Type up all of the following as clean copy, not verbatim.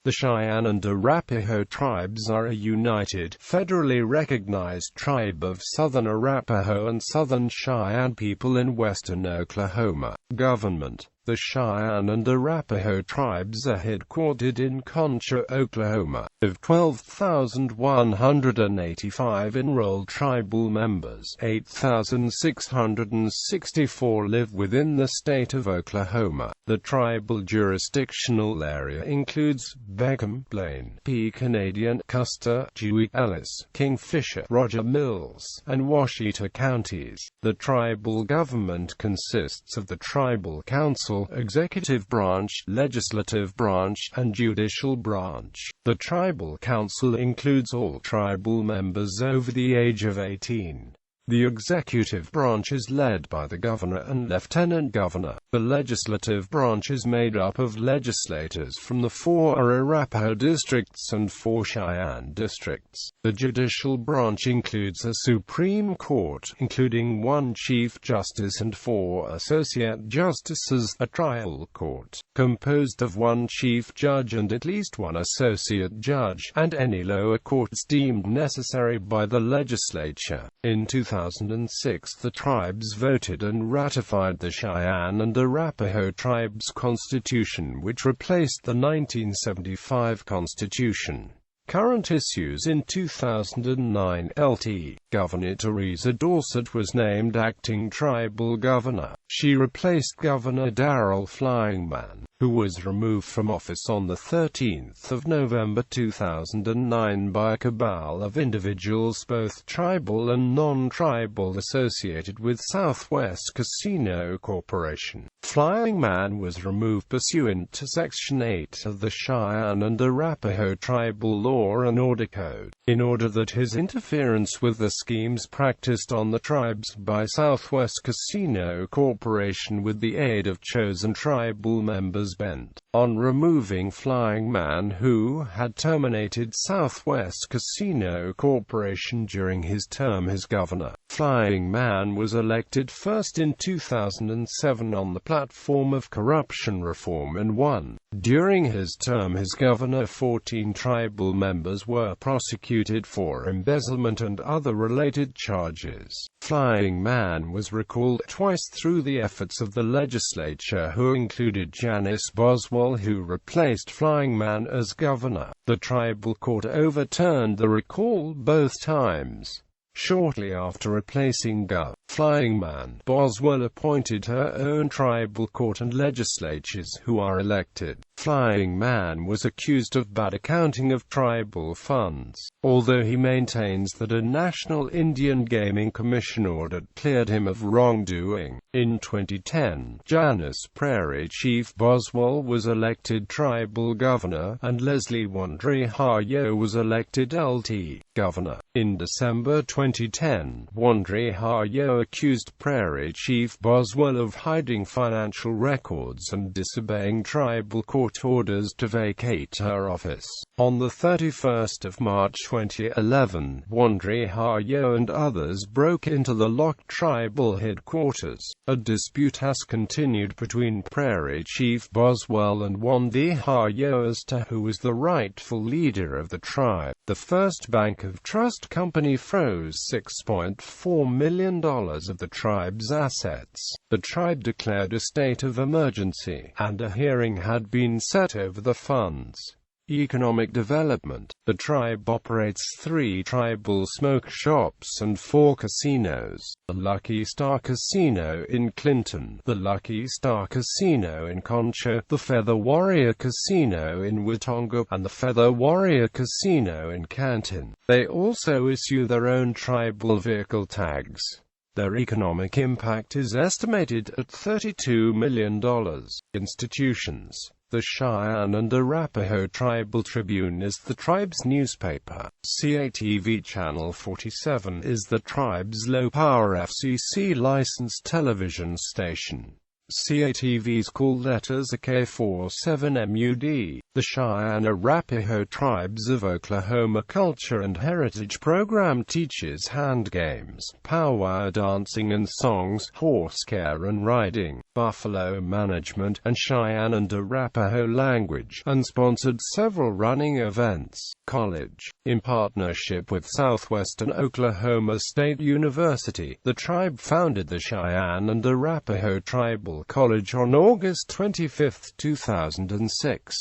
The Cheyenne and Arapaho Tribes are a united, federally recognized tribe of Southern Arapaho and Southern Cheyenne people in western Oklahoma. Government. The Cheyenne and Arapaho Tribes are headquartered in Concha, Oklahoma. Of 12,185 enrolled tribal members, 8,664 live within the state of Oklahoma. The tribal jurisdictional area includes Beckham, Blaine, P. Canadian, Custer, Dewey, Ellis, Kingfisher, Roger Mills, and Washita counties. The tribal government consists of the Tribal Council, Executive Branch, Legislative Branch, and Judicial Branch. The Tribal Council includes all tribal members over the age of 18. The executive branch is led by the governor and lieutenant governor. The legislative branch is made up of legislators from the 4 Arapaho districts and 4 Cheyenne districts. The judicial branch includes a Supreme Court, including 1 Chief Justice and 4 Associate Justices, a trial court, composed of 1 Chief Judge and at least 1 Associate Judge, and any lower courts deemed necessary by the legislature. In 2006, the tribes voted and ratified the Cheyenne and Arapaho Tribes Constitution, which replaced the 1975 Constitution. Current issues. In 2009, Lt. Governor Teresa Dorsett was named acting tribal governor. She replaced Governor Darrell Flying Man, who was removed from office on the 13th of November 2009 by a cabal of individuals, both tribal and non-tribal, associated with Southwest Casino Corporation. Flying Man was removed pursuant to Section 8 of the Cheyenne and Arapaho Tribal Law and Order Code, in order that his interference with the schemes practiced on the tribes by Southwest Casino Corporation with the aid of chosen tribal members bent on removing Flying Man, who had terminated Southwest Casino Corporation during his term as governor. Flying Man was elected first in 2007 on the platform of corruption reform and won. During his term as governor, 14 tribal members were prosecuted for embezzlement and other related charges. Flying Man was recalled twice through the efforts of the legislature, who included Janice Boswell, who replaced Flying Man as governor. The tribal court overturned the recall both times. Shortly after replacing Flying Man, Boswell appointed her own tribal court and legislatures, who are elected. Flying Man was accused of bad accounting of tribal funds, although he maintains that a National Indian Gaming Commission audit cleared him of wrongdoing. In 2010, Janice Prairie Chief Boswell was elected tribal governor, and Leslie Wandrihayo was elected Lt. Governor. In December 2010, Wandrihayo accused Prairie Chief Boswell of hiding financial records and disobeying tribal court orders to vacate her office. On the 31st of March 2011, Wandrihayo and others broke into the locked tribal headquarters. A dispute has continued between Prairie Chief Boswell and Wandrihayo as to who was the rightful leader of the tribe. The First Bank of Trust Company froze $6.4 million of the tribe's assets. The tribe declared a state of emergency, and a hearing had been set over the funds. Economic development. The tribe operates 3 tribal smoke shops and 4 casinos: the Lucky Star Casino in Clinton, the Lucky Star Casino in Concha, the Feather Warrior Casino in Watonga, and the Feather Warrior Casino in Canton. They also issue their own tribal vehicle tags. Their economic impact is estimated at $32 million. Institutions. The Cheyenne and Arapaho Tribal Tribune is the tribe's newspaper. CATV Channel 47 is the tribe's low-power FCC licensed television station. CATV's call letters are K47MUD. The Cheyenne and Arapaho Tribes of Oklahoma Culture and Heritage program teaches hand games, powwow dancing and songs, horse care and riding, buffalo management, and Cheyenne and Arapaho language, and sponsored several running events. College. In partnership with Southwestern Oklahoma State University, the tribe founded the Cheyenne and Arapaho Tribal College on August 25, 2006.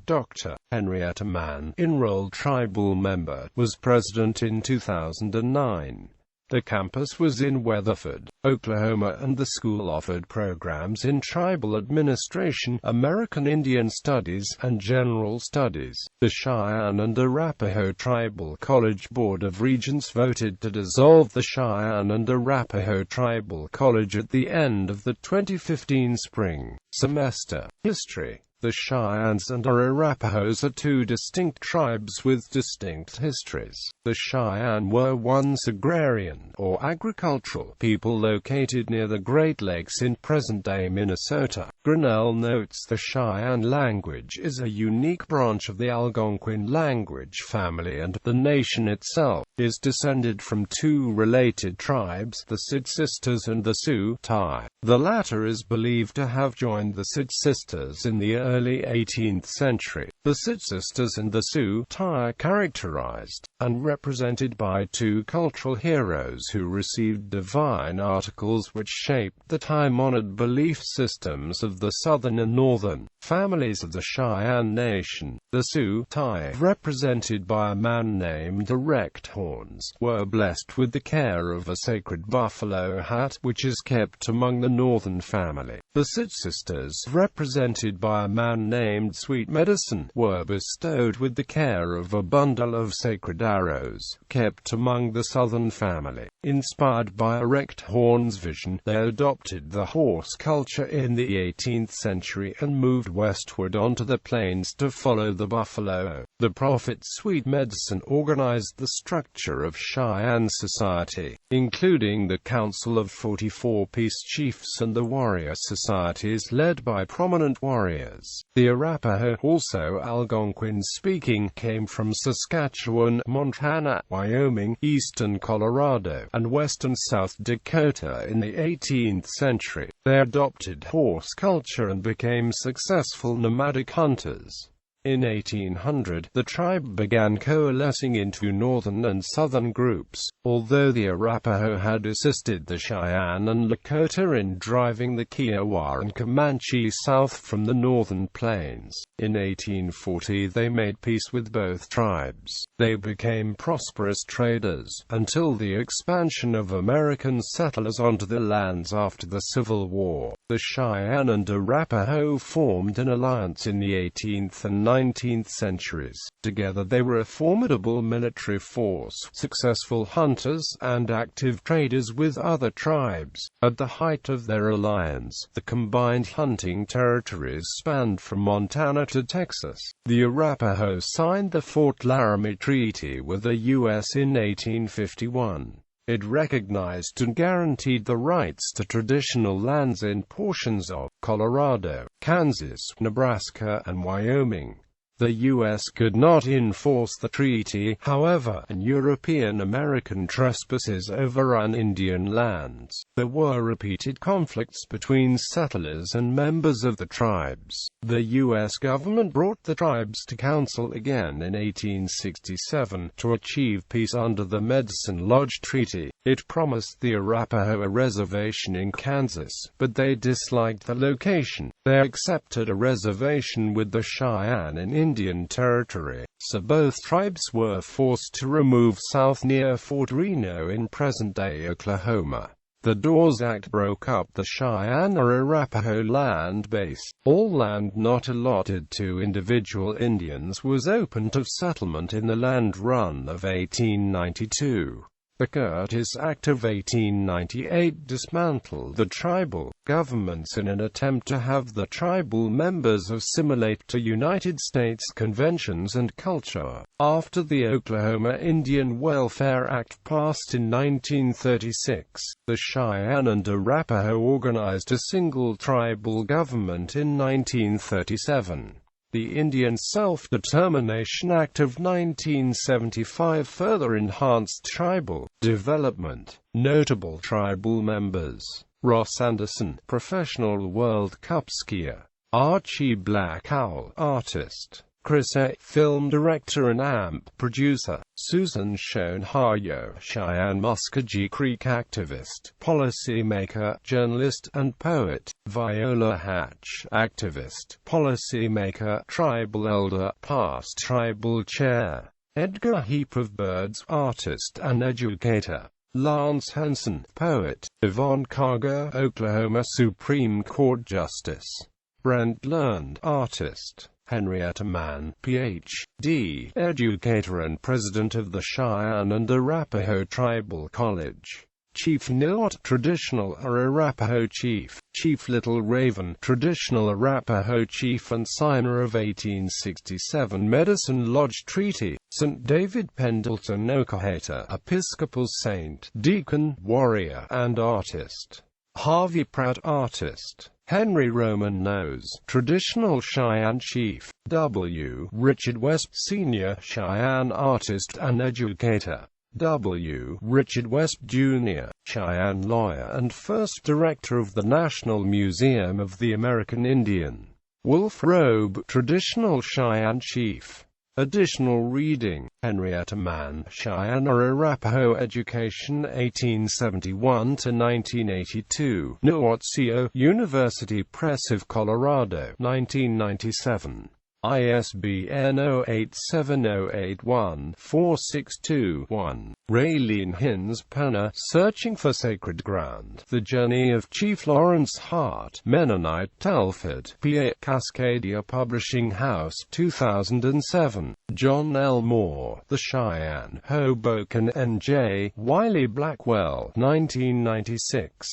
Dr. Henrietta Mann, enrolled tribal member, was president in 2009. The campus was in Weatherford, Oklahoma, and the school offered programs in tribal administration, American Indian Studies, and general studies. The Cheyenne and Arapaho Tribal College Board of Regents voted to dissolve the Cheyenne and Arapaho Tribal College at the end of the 2015 spring semester. History. The Cheyennes and Arapahos are two distinct tribes with distinct histories. The Cheyenne were once agrarian, or agricultural, people located near the Great Lakes in present-day Minnesota. Grinnell notes the Cheyenne language is a unique branch of the Algonquin language family, and the nation itself is descended from two related tribes, the Sid Sisters and the Sioux Tie. The latter is believed to have joined the Sid Sisters in the early 18th century. The Sid Sisters and the Sioux Tie are characterized and represented by two cultural heroes who received divine articles which shaped the time-honored belief systems of the southern and northern families of the Cheyenne Nation. The Sioux Tie, represented by a man named Erect Horns, were blessed with the care of a sacred buffalo hat, which is kept among the northern family. The Sid Sisters, represented by a man named Sweet Medicine, were bestowed with the care of a bundle of sacred arrows, kept among the southern family. Inspired by Erect Horn's vision, they adopted the horse culture in the 18th century and moved westward onto the plains to follow the buffalo. The prophet Sweet Medicine organized the structure of Cheyenne society, including the Council of 44 Peace Chiefs and the warrior societies led by prominent warriors. The Arapaho, also Algonquin-speaking, came from Saskatchewan, Montana, Wyoming, eastern Colorado, and western South Dakota in the 18th century. They adopted horse culture and became successful nomadic hunters. In 1800, the tribe began coalescing into northern and southern groups, although the Arapaho had assisted the Cheyenne and Lakota in driving the Kiowa and Comanche south from the northern plains. In 1840 they made peace with both tribes. They became prosperous traders, until the expansion of American settlers onto the lands after the Civil War. The Cheyenne and Arapaho formed an alliance in the 18th and 19th centuries. Together they were a formidable military force, successful hunters, and active traders with other tribes. At the height of their alliance, the combined hunting territories spanned from Montana to Texas. The Arapaho signed the Fort Laramie Treaty with the U.S. in 1851. It recognized and guaranteed the rights to traditional lands in portions of Colorado, Kansas, Nebraska, and Wyoming. The U.S. could not enforce the treaty, however, and European American trespasses overran Indian lands. There were repeated conflicts between settlers and members of the tribes. The U.S. government brought the tribes to council again in 1867 to achieve peace under the Medicine Lodge Treaty. It promised the Arapaho a reservation in Kansas, but they disliked the location. They accepted a reservation with the Cheyenne in Indian Territory, so both tribes were forced to remove south near Fort Reno in present-day Oklahoma. The Dawes Act broke up the Cheyenne or Arapaho land base. All land not allotted to individual Indians was open to settlement in the Land Run of 1892. The Curtis Act of 1898 dismantled the tribal governments in an attempt to have the tribal members assimilate to United States conventions and culture. After the Oklahoma Indian Welfare Act passed in 1936, the Cheyenne and Arapaho organized a single tribal government in 1937. The Indian Self-Determination Act of 1975 further enhanced tribal development. Notable tribal members: Ross Anderson, professional World Cup skier; Archie Black Owl, artist; Chris A., film director and AMP producer; Susan Shonhayo, Cheyenne Muskogee Creek activist, policymaker, journalist, and poet; Viola Hatch, activist, policymaker, tribal elder, past tribal chair; Edgar Heap of Birds, artist and educator; Lance Henson, poet; Yvonne Cargo, Oklahoma Supreme Court Justice; Brent Learned, artist; Henrietta Mann, Ph.D., educator and president of the Cheyenne and Arapaho Tribal College; Chief Niwot, traditional Arapaho chief; Chief Little Raven, traditional Arapaho chief and signer of 1867 Medicine Lodge Treaty; St. David Pendleton Okahata, Episcopal saint, deacon, warrior, and artist; Harvey Pratt, artist; Henry Roman Nose, traditional Cheyenne chief; W. Richard West, senior Cheyenne artist and educator; W. Richard West, Jr., Cheyenne lawyer and first director of the National Museum of the American Indian; Wolf Robe, traditional Cheyenne chief. Additional reading: Henrietta Mann, Cheyenne or Arapaho Education 1871–1982, Niwot, University Press of Colorado, 1997. ISBN 0870814621. Raylene Hinz Penner, Searching for Sacred Ground. The Journey of Chief Lawrence Hart, Mennonite, Telford, PA. Cascadia Publishing House, 2007. John L. Moore, The Cheyenne, Hoboken, N.J., Wiley Blackwell, 1996.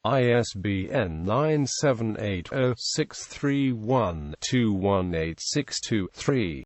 ISBN 9780631218623.